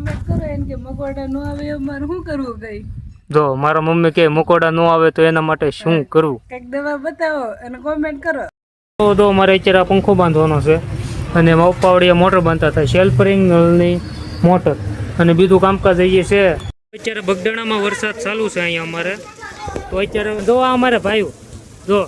Comment કરો એને કે મકોડા નો આવે અમારે શું કરવું કઈ જો મારા મમ્મી કે મકોડા નો આવે તો એના માટે શું કરવું કઈક દવા બતાવો અને કોમેન્ટ કરો તો મારે અત્યારે પંખો બાંધવાનો છે અને એમાં ઉપાવડીએ મોટર બાંધતા થાય સેલ્ફરિંગ નળની મોટર અને બીજું કામકાજ જઈએ છે અત્યારે બગદાણામાં વરસાદ ચાલુ છે અહીંયા અમારે તો અત્યારે જો અમારે ભાઈઓ જો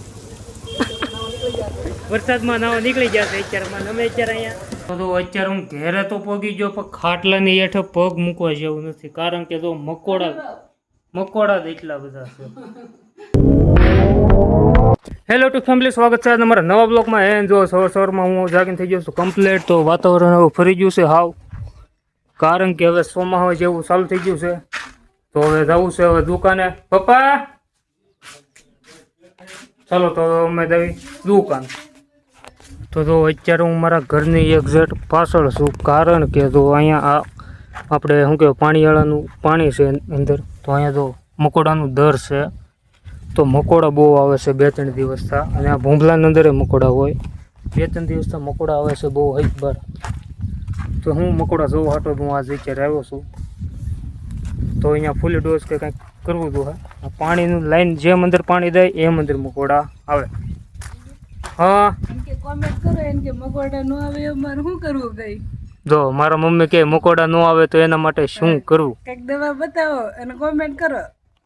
વરસાદમાં નાવા નીકળી ગયા છે અત્યારે અમે અત્યારે અહીંયા તો અત્યારે હું ઘેરે તો પગી ગયો પણ ખાટલાની હેઠે પગ મૂકવા જેવું નથી કારણ કે જો મકોડા જ એટલા બધા છે હેલો ટુ ફેમિલી, સ્વાગત છે તમારા નવા બ્લોગમાં. એન જો સવારમાં હું જાગીને થઈ ગયો છું કમ્પ્લીટ. તો વાતાવરણ હવે ફરી ગયું છે હાવ, કારણ કે હવે ચોમાસું જેવું ચાલુ થઈ ગયું છે. તો હવે જવું છે હવે દુકાને. પપ્પા ચાલો તો અમે જઈ દુકાન. તો જો અત્યારે હું મારા ઘરની એક્ઝેક્ટ પાછળ છું, કારણ કે તો અહીંયા આપણે શું કહેવાય પાણીવાળાનું પાણી છે અંદર. તો અહીંયા તો મકોડાનું દર છે. તો મકોડા બહુ આવે છે 2-3 દિવસથી, અને આ ભૂંભલાની અંદર મકોડા હોય. 2-3 દિવસથી મકોડા આવે છે બહુ હૈબર. તો હું મકોડા જોવા હાટો હું આજે અત્યારે આવ્યો છું. તો અહીંયા ફૂલ ડોઝ કે કંઈક કરવું હતું. હા, પાણીનું લાઈન જેમ અંદર પાણી દે એમ અંદર મકોડા આવે. હા કોમેન્ટ કરો એને કે મકોડા નો આવે અમારે શું કરવું કઈ જો મારા મમ્મી કે મકોડા ન આવે તો એના માટે શું કરવું કઈક દવા બતાવો અને કોમેન્ટ કરો.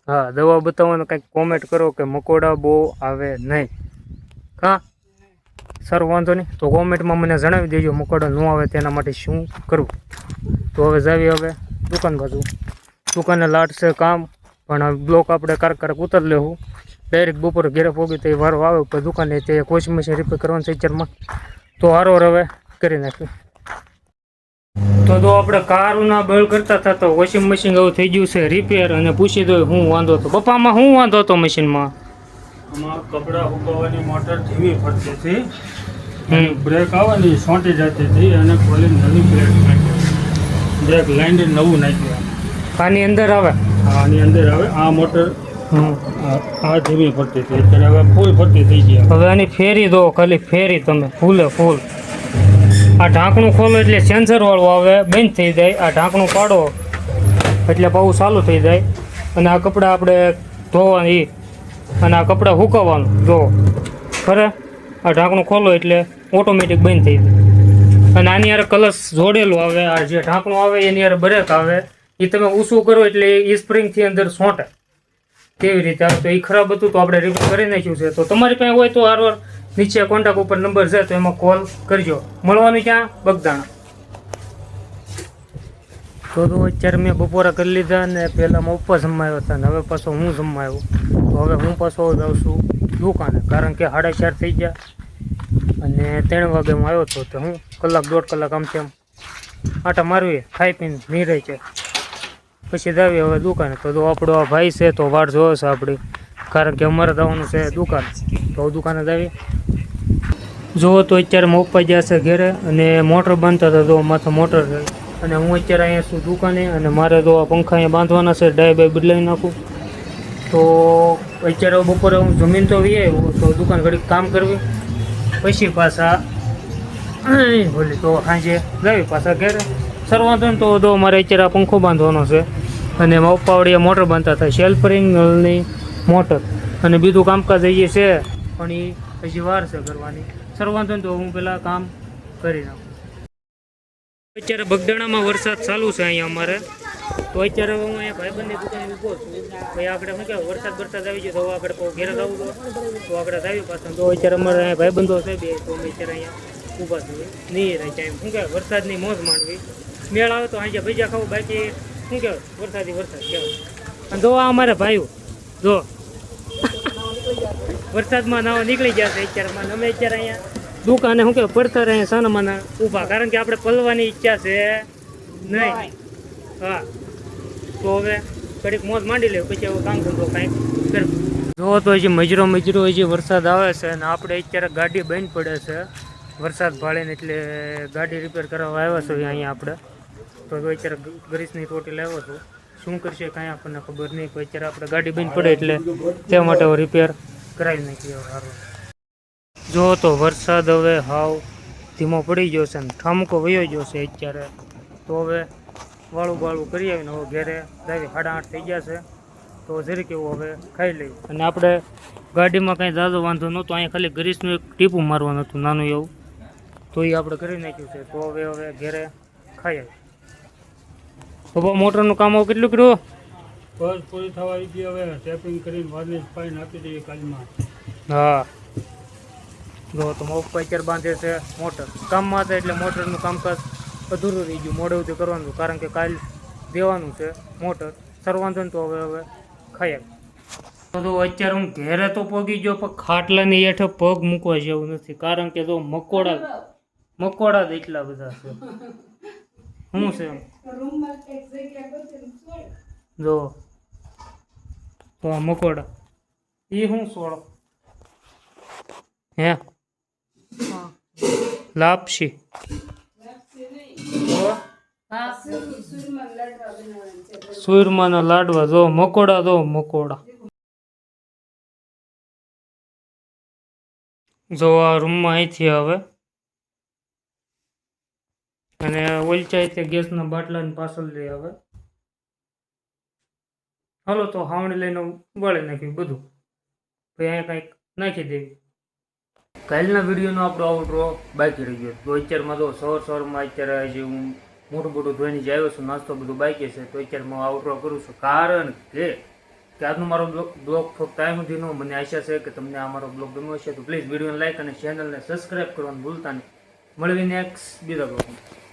હા, દવા બતાવવાનો કંઈક કોમેન્ટ કરો કે મકોડા બહુ આવે નહીં. હા સર, વાંધો નહીં. તો કોમેન્ટમાં મને જણાવી દેજો મકોડા ન આવે તેના માટે શું કરવું. તો હવે જાવી હવે દુકાન બાજુ. દુકાને લાટ છે કામ, પણ બ્લોક આપણે કારક ઉતર લેવું. ડાયરેક્ટ બપોરે ઘેરે પોગી તો એ વારો આવે પણ દુકાને તે વોશિંગ મશીન રિપેર કરવાનું છે અત્યારમાં. તો હારો હવે કરી નાખ્યું. તો આપણે કારના બળ કરતા હતા તો વોશિંગ મશીન એવું થઈ ગયું છે રિપેર, અને પૂછી દો શું વાંધો હતો. પપ્પામાં શું વાંધો હતો મશીનમાં? આમાં કપડાં સુકવવાની મોટર ધીમી ફરતી હતી, બ્રેક આવવાની સોંટી જતી હતી, અને ખોલીને નવી પ્લેટ નાખી, બ્રેક લાઈન નવું નાખ્યું. આની અંદર આવે? આની અંદર આવે. આ મોટર આ ધીમી ફરતી હતી, અત્યારે હવે ફૂલ ફરતી થઈ ગઈ. હવે આની ફેરી દો, ખાલી ફેરી તમે ફૂલે ફૂલ. આ ઢાંકણું ખોલો એટલે સેન્સર વાળું આવે, બંધ થઈ જાય. આ ઢાંકણું પાડો એટલે પાવું ચાલુ થઈ જાય. અને આ કપડાં આપણે ધોવાની અને આ કપડાં સુકવવાનું જો ખરે. આ ઢાંકણું ખોલો એટલે ઓટોમેટિક બંધ થઈ જાય. અને આની યાર કલશ જોડેલું આવે. આ જે ઢાંકણું આવે એની યાર બ્રેક આવે, એ તમે ઊંચું કરો એટલે એ સ્પ્રિંગથી અંદર સોંટે કેવી રીતે આવે. તો એ ખરાબ હતું તો આપણે રિપેર કરી નાખ્યું છે. તો તમારી પાસે હોય તો હારવાર નીચે કોન્ટેક્ટ ઉપર નંબર છે, તો એમાં કોલ કરજો. મળવાનું ક્યાં? બગદાણા. તો અત્યારે મેં બપોરા કરી લીધા, ને પહેલાં ઉપવાસ જમાવ્યો હતા, ને હવે પાછો હું જમાવ્યો. તો હવે હું પાછો જાઉં છું દુકાને, કારણ કે 4:30 થઈ ગયા અને 3 વાગે હું આવ્યો હતો. તો હું 1-1.5 કલાક આમ તેમ આટા મારવી, ખાઈ પીને નીરાય છે, પછી જાવી હવે દુકાને. તો આપણો આ ભાઈ છે તો વાટ જોવે છે આપણી, કારણ કે અમારે જવાનું છે દુકાન. તો દુકાને જાવી. જુઓ તો અત્યારે પપ્પા ગયા છે ઘેરે, અને મોટર બાંધતા હતા. તો માથે મોટર છે, અને હું અત્યારે અહીંયા છું દુકાને, અને મારે તો આ પંખા અહીંયા બાંધવાના છે. ડાય બાય બદલાવી નાખું. તો અત્યારે બપોરે હું જમીન તો વી આવ્યો, તો દુકાન ઘડીક કામ કરવી, પછી પાછા બોલી તો સાંજે જાવી પાછા ઘેરે. સરવાંધો ને તો મારે અત્યારે આ પંખો બાંધવાનો છે, અને એમાં ઉપાવડીએ મોટર બાંધતા થાય સેલ્ફરિંગ નળની મોટર, અને બીજું કામકાજ જઈએ છે પણ એ હજી વાર છે કરવાની. સરવાંધો ને તો હું પેલા કામ કરી નાખું. અત્યારે બગદાણામાં વરસાદ ચાલુ છે અહીંયા અમારે. તો અત્યારે હું અહીંયા ભાઈબંધની દુકાને ઊભો છું. ભાઈ આપણે શું કહેવાય વરસાદ આવી ગયો, તો આપણે ઘેરે જવું તો આપણે જાવી પાછળ. તો અત્યારે અમારે અહીંયા ભાઈબંધો છે બે, તો અમે અત્યારે અહીંયા ઊભા છીએ. નહીં રહે ટાઈમ શું કહેવાય વરસાદની મોજ માણવી. મેળ આવે તો આજે ભજીયા ખાવું, બાકી શું કહેવાય વરસાદ કહેવાય. અને જો આ અમારે ભાઈઓ જો વરસાદમાં નાવા નીકળી ગયા છે અત્યારમાં. અમે અત્યારે અહીંયા દુકાને શું કહેવાય પડતા રહે સાનામાના ઊભા, કારણ કે આપણે પલવાની ઈચ્છા છે નહીં. હા, તો હવે ઘડીક મોજ માંડી લેવું, પછી હવે કામ ધંધો કાંઈક કરવું. જો તો હજી મજરો હજી વરસાદ આવે છે, અને આપણે અત્યારે ગાડી બંધ પડે છે વરસાદ ભાળીને, એટલે ગાડી રિપેર કરાવવા આવ્યા છો અહીંયા આપણે. તો અત્યારે ગ્રીસની ટોટી લાવ્યો છું. શું કરશે કાંઈ આપણને ખબર નહીં, તો અત્યારે આપણે ગાડી બંધ પડે એટલે તે માટે રિપેર કરાવી નાખીએ સારું. જો તો વરસાદ હવે હાવ ધીમો પડી ગયો છે, અને ઠામકો વયો ગયો છે અત્યારે. તો હવે વાળું બાળું કરી આવીને હવે ઘેરે જાવી 8:30 થઈ ગયા છે. તો જરીક એવું હવે ખાઈ લઈએ. અને આપણે ગાડીમાં કાંઈ ઝાઝો વાંધો નહોતો, અહીંયા ખાલી ગ્રીસનું એક ટીપું મારવાનું હતું નાનું એવું, તો એ આપણે કરી નાખ્યું છે. તો હવે ઘેરે ખાઈ આવી. પપ્પા મોટરનું કામ હવે કેટલું કર્યું? બસ પૂરી થવા આવી ગઈ. હવે ટેપિંગ કરીને વાર્નિશ પાઈને આપી દઈએ કાલમાં. હા જો તો મારા પપ્પા અત્યારે બાંધે છે મોટર. કામમાં હતા એટલે મોટરનું કામકાજ અધૂરું રહી ગયું, મોડે સુધી કરવાનું, કારણ કે કાલ દેવાનું છે મોટર સરવાંધન. તો હવે ખાઈ આવી. તો અત્યારે હું ઘેરે તો પગી ગયો, પણ ખાટલાની હેઠળ પગ મૂકવા જેવું નથી, કારણ કે જો મકોડા જ એટલા બધા છે. શું છે રૂમમાં એક જગ્યા બચે છોડ. જો તો આ મકોડા એ શું સોળો હે લાપસી સુરમાના લાડવા. જો મકોડા, જો મકોડા. જો આ રૂમમાં અહીંથી હવે અને ઓલચાઈ તે ગેસના બાટલાની પાછળ લઈ આવે. હાલો તો હાવણી લઈને વાળી નાખ્યું બધું, પછી અહીંયા કંઈક નાખી દેવી. કાલના વિડીયોનો આપણો આઉટરો બાકી રહી ગયો. તો અત્યારમાં તો સવારમાં અત્યારે જે હું મોટું ધોઈને જ આવ્યો છું, નાસ્તો બધું બાકી છે. તો અત્યારે હું આઉટરો કરું છું, કારણ કે આજનો મારો બ્લોગ ફક્ત ટાઈમ સુધી નો. મને આશા છે કે તમને આ મારો બ્લોગ ગમ્યો હશે. તો પ્લીઝ વિડીયોને લાઈક અને ચેનલને સબસ્ક્રાઈબ કરવાનું ભૂલતા નહીં. મળવી નેક્સ્ટ બીજા બ્લોગમાં.